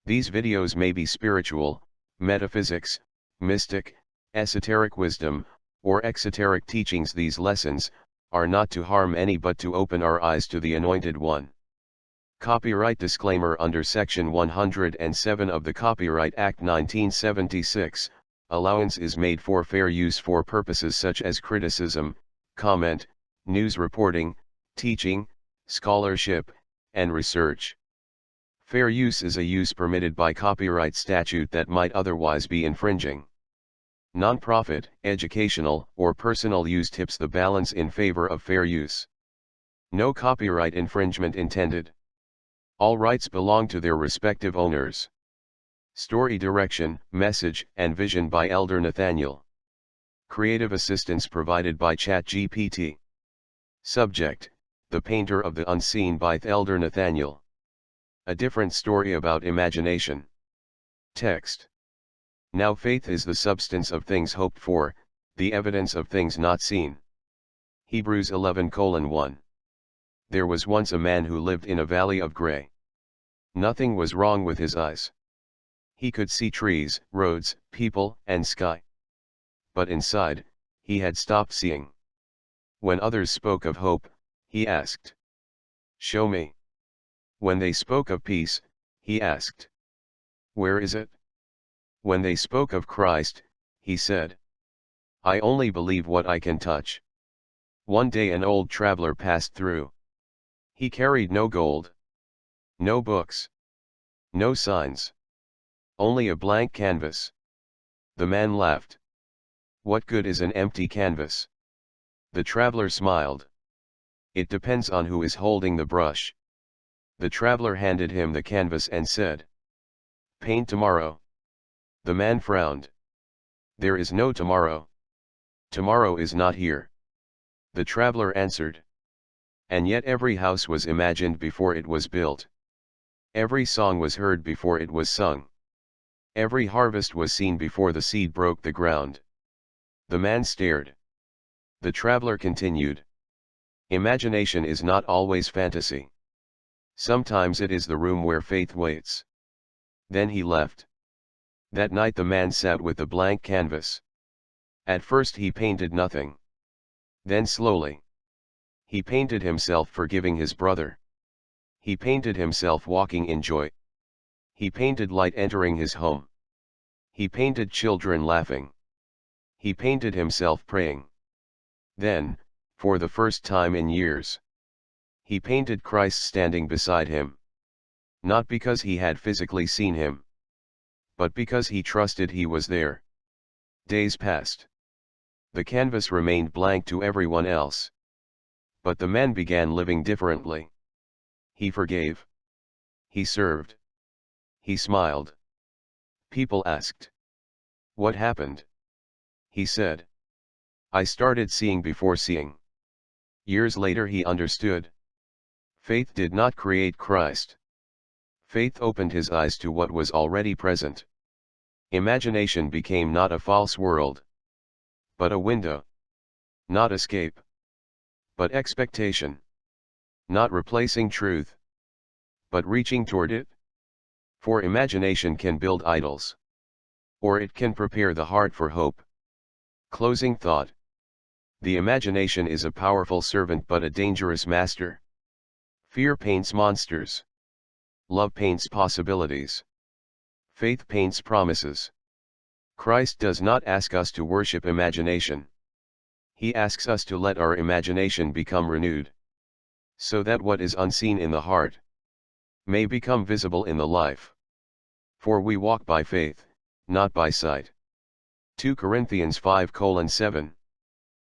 These videos may be spiritual, metaphysics, mystic, esoteric wisdom, or exoteric teachings. These lessons are not to harm any but to open our eyes to the Anointed One. Copyright disclaimer. Under Section 107 of the Copyright Act 1976, allowance is made for fair use for purposes such as criticism, comment, news reporting, teaching, scholarship, and research. Fair use is a use permitted by copyright statute that might otherwise be infringing. Non-profit, educational, or personal use tips the balance in favor of fair use. No copyright infringement intended. All rights belong to their respective owners. Story direction, message, and vision by Elder Nathaniel. Creative assistance provided by ChatGPT. Subject: The Painter of the Unseen by Elder Nathaniel. A different story about imagination. Text: Now faith is the substance of things hoped for, the evidence of things not seen. Hebrews 11:1. There was once a man who lived in a valley of gray. Nothing was wrong with his eyes. He could see trees, roads, people, and sky. But inside, he had stopped seeing. When others spoke of hope, he asked, "Show me." When they spoke of peace, he asked, "Where is it?" When they spoke of Christ, he said, "I only believe what I can touch." One day an old traveler passed through. He carried no gold, no books, no signs, only a blank canvas. The man laughed. "What good is an empty canvas?" The traveler smiled. "It depends on who is holding the brush." The traveler handed him the canvas and said, "Paint tomorrow." The man frowned. "There is no tomorrow. Tomorrow is not here." The traveler answered. And yet every house was imagined before it was built. Every song was heard before it was sung. Every harvest was seen before the seed broke the ground. The man stared. The traveler continued. Imagination is not always fantasy. Sometimes it is the room where faith waits. Then he left. That night the man sat with the blank canvas. At first he painted nothing. Then slowly, he painted himself forgiving his brother. He painted himself walking in joy. He painted light entering his home. He painted children laughing. He painted himself praying. Then, for the first time in years, he painted Christ standing beside him. Not because he had physically seen him, but because he trusted he was there. Days passed. The canvas remained blank to everyone else. But the man began living differently. He forgave. He served. He smiled. People asked, "What happened?" He said, "I started seeing before seeing." Years later he understood. Faith did not create Christ. Faith opened his eyes to what was already present. Imagination became not a false world, but a window. Not escape, but expectation. Not replacing truth, but reaching toward it. For imagination can build idols, or it can prepare the heart for hope. Closing thought. The imagination is a powerful servant but a dangerous master. Fear paints monsters. Love paints possibilities. Faith paints promises. Christ does not ask us to worship imagination. He asks us to let our imagination become renewed, so that what is unseen in the heart may become visible in the life. For we walk by faith, not by sight. 2 Corinthians 5:7